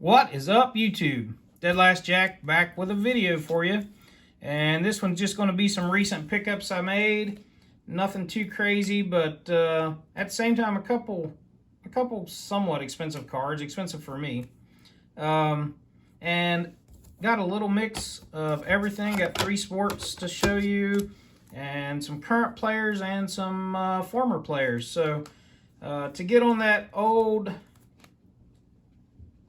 What is up, YouTube? Dead Last Jack back with a video for you. And this one's just going to be some recent pickups I made. Nothing too crazy, but at the same time, a couple somewhat expensive cards. Expensive for me. And got a little mix of everything. Got 3 sports to show you. And some current players and some former players. So to get on that old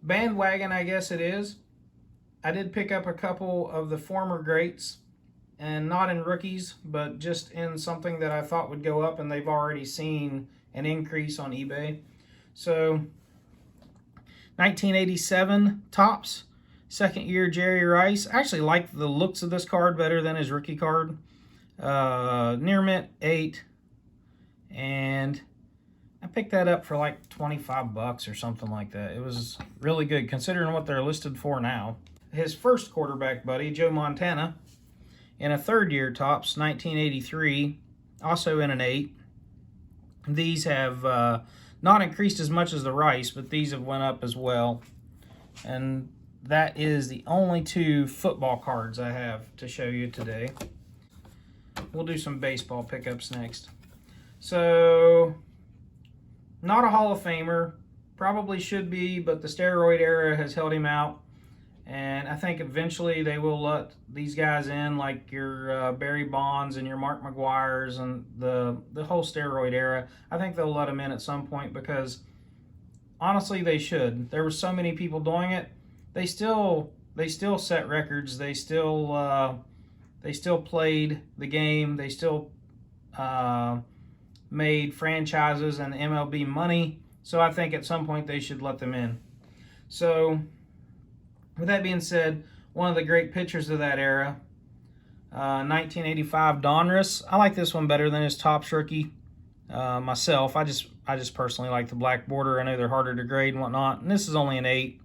bandwagon, I guess it is, I did pick up a couple of the former greats, and not in rookies, but just in something that I thought would go up, and they've already seen an increase on eBay. So 1987 Topps, second year Jerry Rice. I actually like the looks of this card better than his rookie card. Near mint 8, and I picked that up for like 25 bucks or something like that. It was really good considering what they're listed for now. His first quarterback buddy, Joe Montana, in a third year Topps, 1983, also in an 8. These have not increased as much as the Rice, but these have went up as well. And that is the only 2 football cards I have to show you today. We'll do some baseball pickups next. So, not a Hall of Famer, probably should be, but the steroid era has held him out. And I think eventually they will let these guys in, like your Barry Bonds and your Mark McGuires and the whole steroid era. I think they'll let them in at some point because, honestly, they should. There were so many people doing it. They still set records. They still played the game. They still made franchises and MLB money. So I think at some point they should let them in. So with that being said, one of the great pitchers of that era, 1985 Donruss. I like this one better than his Topps rookie. Myself, I just personally like the black border. I know they're harder to grade and whatnot. And this is only an 8,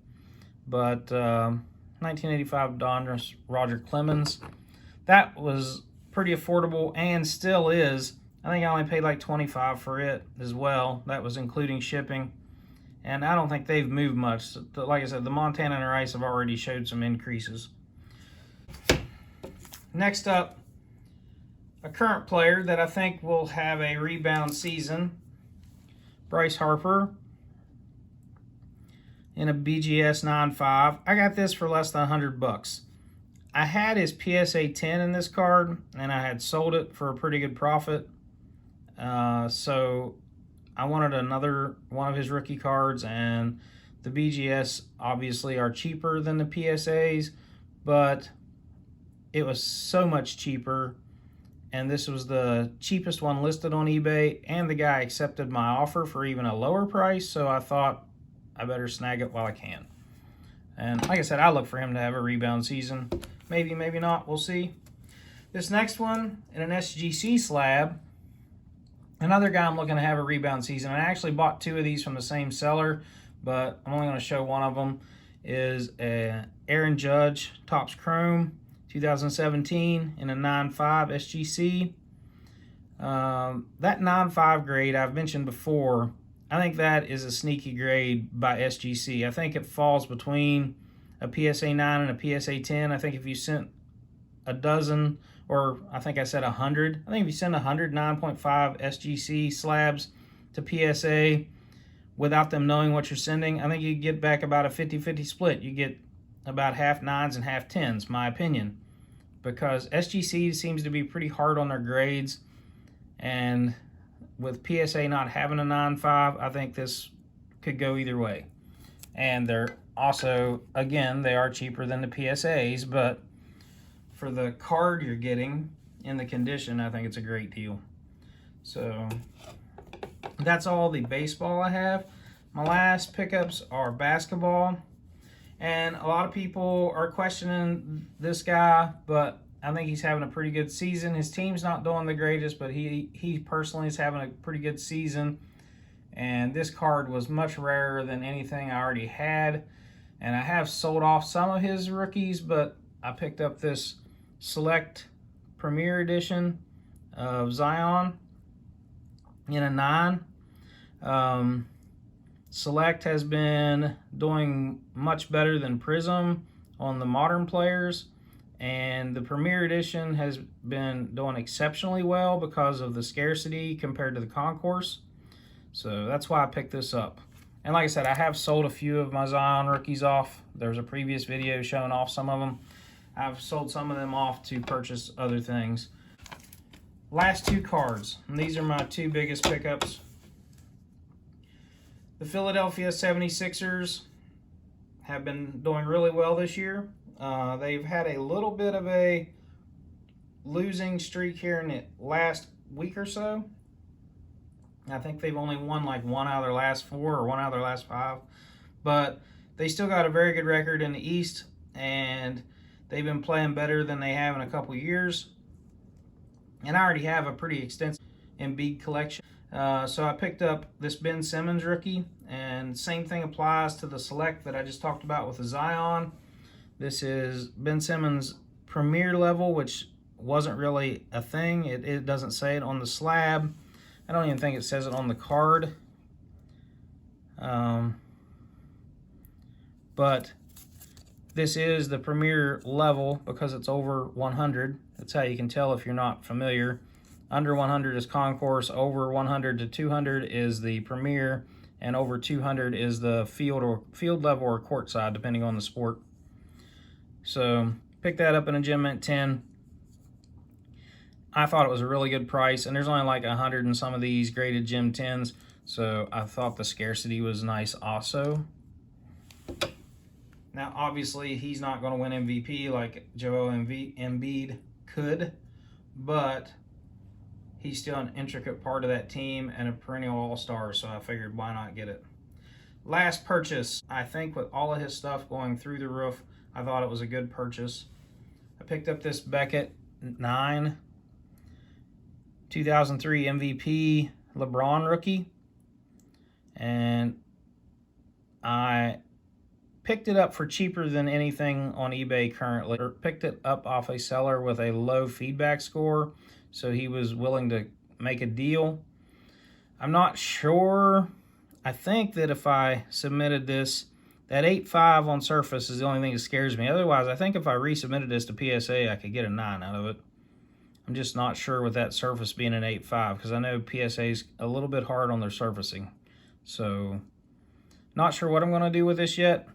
but 1985 Donruss Roger Clemens. That was pretty affordable and still is. I think I only paid like $25 for it as well. That was including shipping. And I don't think they've moved much. Like I said, the Montana and Rice have already showed some increases. Next up, a current player that I think will have a rebound season. Bryce Harper in a BGS 9.5. I got this for less than 100 bucks. I had his PSA 10 in this card, and I had sold it for a pretty good profit. So I wanted another one of his rookie cards, and the BGS obviously are cheaper than the PSAs, but it was so much cheaper, and this was the cheapest one listed on eBay, and the guy accepted my offer for even a lower price, so I thought I better snag it while I can. And like I said, I look for him to have a rebound season. Maybe, maybe not. We'll see. This next one, in an SGC slab, another guy I'm looking to have a rebound season. I actually bought 2 of these from the same seller, but I'm only going to show one of them, is Aaron Judge Topps Chrome 2017 in a 9.5 SGC. That 9.5 grade I've mentioned before, I think that is a sneaky grade by SGC. I think it falls between a PSA 9 and a PSA 10. I think if you sent a dozen, or I think I said 100, I think if you send 100 9.5 SGC slabs to PSA without them knowing what you're sending, I think you get back about a 50-50 split. You get about half 9s and half 10s, my opinion, because SGC seems to be pretty hard on their grades, and with PSA not having a 9.5, I think this could go either way. And they're also, again, they are cheaper than the PSAs, but for the card you're getting in the condition, I think it's a great deal. So that's all the baseball I have. My last pickups are basketball, and a lot of people are questioning this guy, but I think he's having a pretty good season. His team's not doing the greatest, but he personally is having a pretty good season. And this card was much rarer than anything I already had. And I have sold off some of his rookies, but I picked up this Select Premier Edition of Zion in a 9. Select has been doing much better than Prism on the modern players, and the Premier Edition has been doing exceptionally well because of the scarcity compared to the Concourse. So that's why I picked this up. And like I said, I have sold a few of my Zion rookies off. There's a previous video showing off some of them. I've sold some of them off to purchase other things. Last two cards, and these are my two biggest pickups. The Philadelphia 76ers have been doing really well this year. They've had a little bit of a losing streak here in the last week or so. I think they've only won like 1 out of their last 4 or 1 out of their last 5. But they still got a very good record in the East, and they've been playing better than they have in a couple years. And I already have a pretty extensive Embiid collection. So I picked up this Ben Simmons rookie, and same thing applies to the Select that I just talked about with the Zion. This is Ben Simmons Premier level, which wasn't really a thing. It doesn't say it on the slab. I don't even think it says it on the card. But this is the Premier level because it's over 100. That's how you can tell if you're not familiar. Under 100 is Concourse, over 100 to 200 is the Premier, and over 200 is the field level or courtside, depending on the sport. So pick that up in a Gem Mint 10. I thought it was a really good price, and there's only like 100 in some of these graded Gem 10s, so I thought the scarcity was nice also. Now, obviously, he's not going to win MVP like Joel Embiid could, but he's still an intricate part of that team and a perennial all-star, so I figured why not get it. Last purchase, I think with all of his stuff going through the roof, I thought it was a good purchase. I picked up this Beckett 9, 2003 MVP LeBron rookie, and I picked it up for cheaper than anything on eBay currently. Or picked it up off a seller with a low feedback score, so he was willing to make a deal. I'm not sure. I think that if I submitted this, that 8.5 on surface is the only thing that scares me. Otherwise, I think if I resubmitted this to PSA, I could get a 9 out of it. I'm just not sure with that surface being an 8.5 because I know PSA's a little bit hard on their surfacing. So, not sure what I'm going to do with this yet.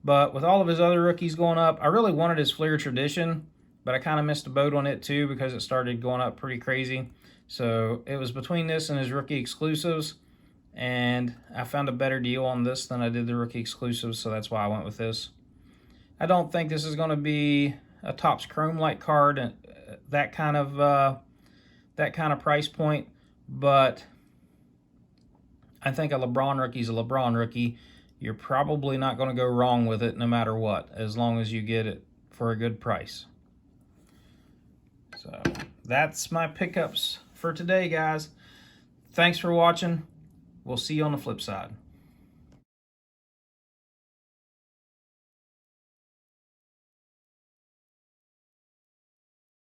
But with all of his other rookies going up, I really wanted his Fleer Tradition, but I kind of missed the boat on it too because it started going up pretty crazy. So it was between this and his rookie exclusives, and I found a better deal on this than I did the rookie exclusives, so that's why I went with this. I don't think this is going to be a Topps Chrome-like card and that kind of price point, but I think a LeBron rookie is a LeBron rookie. You're probably not going to go wrong with it no matter what, as long as you get it for a good price. So that's my pickups for today, guys. Thanks for watching. We'll see you on the flip side.